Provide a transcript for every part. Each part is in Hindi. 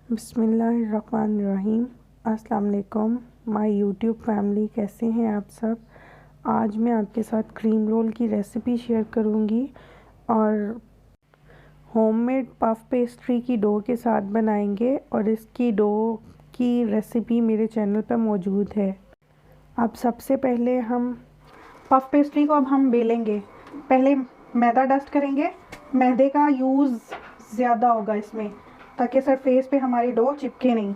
बिस्मिल्लाहिर्रहमानिर्रहीम। अस्सलाम वालेकुम माय यूट्यूब फैमिली, कैसे हैं आप सब। आज मैं आपके साथ क्रीम रोल की रेसिपी शेयर करूंगी और होममेड पफ पेस्ट्री की डो के साथ बनाएंगे और इसकी डो की रेसिपी मेरे चैनल पर मौजूद है। अब सबसे पहले हम पफ पेस्ट्री को हम बेलेंगे। पहले मैदा डस्ट करेंगे। मैदे का यूज़ ज़्यादा होगा इसमें, ताकि सरफेस पे हमारी डो चिपके नहीं।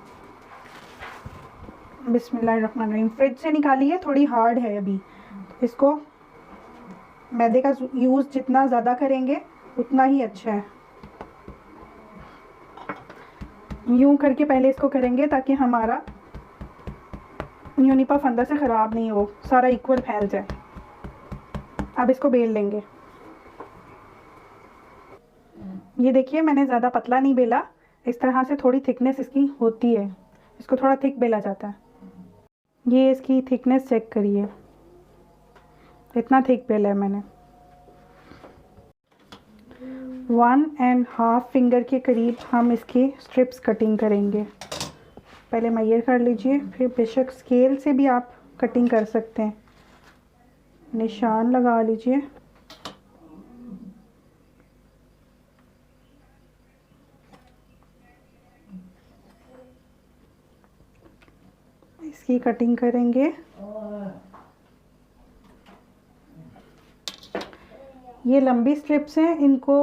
बिस्मिल्लाहिर्रहमानिर्रहीम। फ्रिज से निकाली है, थोड़ी हार्ड है अभी। इसको मैदे का यूज़ जितना ज़्यादा करेंगे उतना ही अच्छा है। यूं करके पहले इसको करेंगे ताकि हमारा यूनिपफ अंदर से ख़राब नहीं हो, सारा इक्वल फैल जाए। अब इसको बेल लेंगे। ये देखिए, मैंने ज़्यादा पतला नहीं बेला, इस तरह से थोड़ी थिकनेस इसकी होती है। इसको थोड़ा थिक बेला जाता है। ये इसकी थिकनेस चेक करिए, इतना थिक बेला है मैंने। 1.5 फिंगर के करीब हम इसकी स्ट्रिप्स कटिंग करेंगे। पहले मेजर कर लीजिए, फिर बेशक स्केल से भी आप कटिंग कर सकते हैं। निशान लगा लीजिए। इसकी कटिंग करेंगे। ये लंबी स्ट्रिप्स हैं, इनको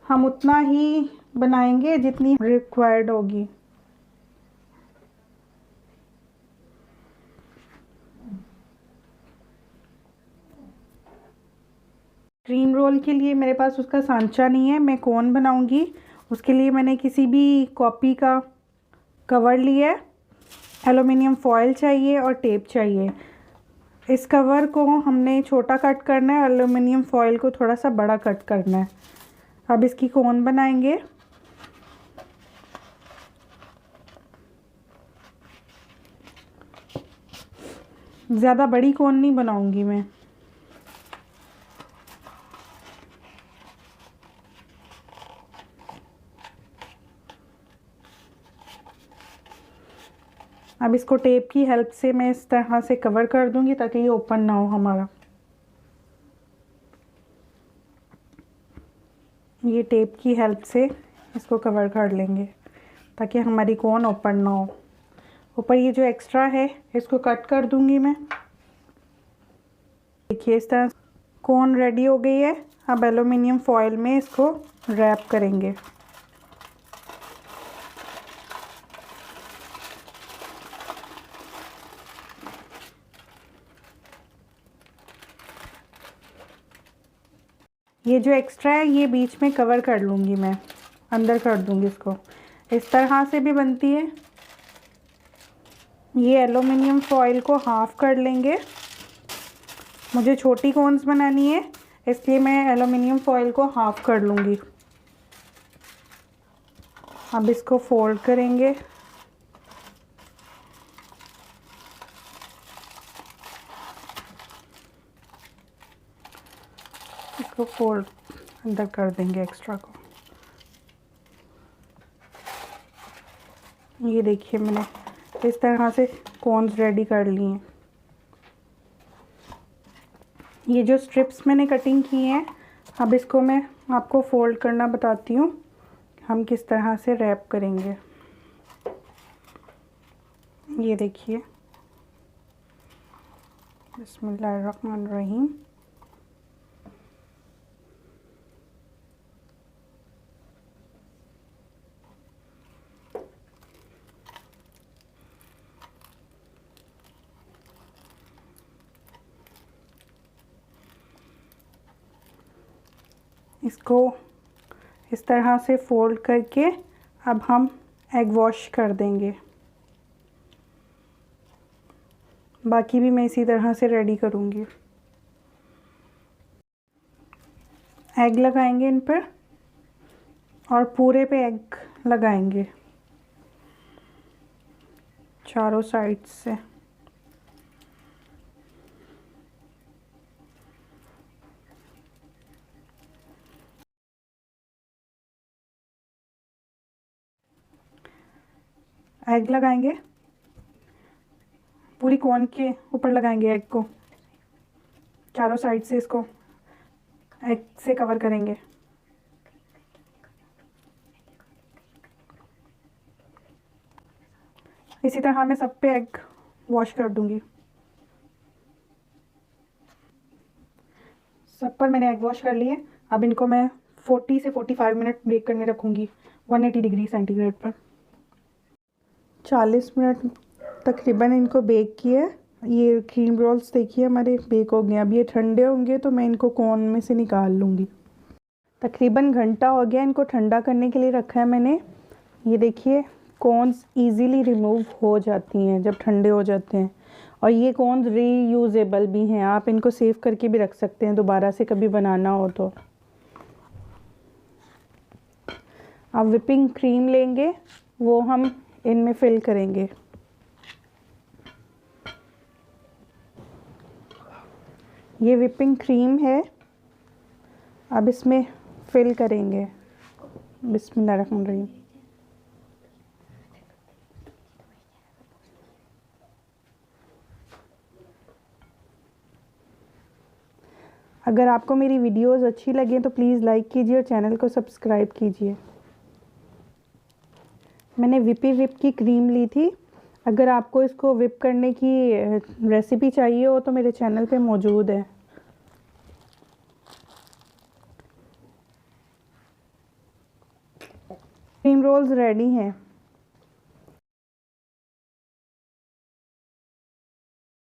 हम उतना ही बनाएंगे जितनी रिक्वायर्ड होगी। क्रीम रोल के लिए मेरे पास उसका सांचा नहीं है, मैं कोन बनाऊंगी। उसके लिए मैंने किसी भी कॉपी का कवर लिया है। एलुमिनियम फॉयल चाहिए और टेप चाहिए। इस कवर को हमने छोटा कट करना है, एलुमिनियम फॉयल को थोड़ा सा बड़ा कट करना है। अब इसकी कोन बनाएंगे। ज़्यादा बड़ी कोन नहीं बनाऊंगी मैं। अब इसको टेप की हेल्प से मैं इस तरह से कवर कर दूंगी ताकि ये ओपन ना हो हमारा। ये टेप की हेल्प से इसको कवर कर लेंगे ताकि हमारी कोन ओपन ना हो। ऊपर ये जो एक्स्ट्रा है इसको कट कर दूंगी मैं। देखिए, इस तरह कोन रेडी हो गई है। अब एलुमिनियम फॉयल में इसको रैप करेंगे। ये जो एक्स्ट्रा है ये बीच में कवर कर लूँगी मैं, अंदर कर दूँगी इसको। इस तरह से भी बनती है। ये एलुमिनियम फॉयल को हाफ कर लेंगे। मुझे छोटी कोन्स बनानी है, इसलिए मैं एलुमिनियम फॉयल को हाफ कर लूँगी। अब इसको फोल्ड करेंगे। इसको फोल्ड अंदर कर देंगे एक्स्ट्रा को। ये देखिए, मैंने इस तरह से कोन्स रेडी कर लिए हैं। ये जो स्ट्रिप्स मैंने कटिंग की हैं, अब इसको मैं आपको फोल्ड करना बताती हूँ हम किस तरह से रैप करेंगे। ये देखिए, बिस्मिल्लाहिर्रहमानिर्रहीम। इसको इस तरह से फोल्ड करके अब हम एग वॉश कर देंगे। बाकी भी मैं इसी तरह से रेडी करूँगी। एग लगाएंगे इन पर और पूरे पे एग लगाएंगे चारों साइड से। एग लगाएंगे, पूरी कोन के ऊपर लगाएंगे एग को, चारों साइड से इसको एग से कवर करेंगे। इसी तरह मैं सब पे एग वॉश कर दूंगी। सब पर मैंने एग वॉश कर लिए। अब इनको मैं 40 से 45 मिनट बेक करने रखूँगी 180 डिग्री सेंटीग्रेड पर। 40 मिनट तकरीबन इनको बेक किया। ये क्रीम रोल्स देखिए हमारे बेक हो गए। अब ये ठंडे होंगे तो मैं इनको कोन में से निकाल लूँगी। तकरीबन घंटा हो गया इनको ठंडा करने के लिए रखा है मैंने। ये देखिए कोन्स इजीली रिमूव हो जाती हैं जब ठंडे हो जाते हैं, और ये कोन्स रीयूजेबल भी हैं। आप इनको सेव करके भी रख सकते हैं दोबारा से कभी बनाना हो तो। अब विपिंग क्रीम लेंगे, वो हम इनमें फिल करेंगे। ये विपिंग क्रीम है, अब इसमें फिल करेंगे। बिस्मिल्लाहिर्रहमानिर्रहीम। अगर आपको मेरी वीडियोस अच्छी लगे तो प्लीज़ लाइक कीजिए और चैनल को सब्सक्राइब कीजिए। मैंने विप की क्रीम ली थी। अगर आपको इसको विप करने की रेसिपी चाहिए हो तो मेरे चैनल पे मौजूद है। क्रीम रोल्स रेडी हैं।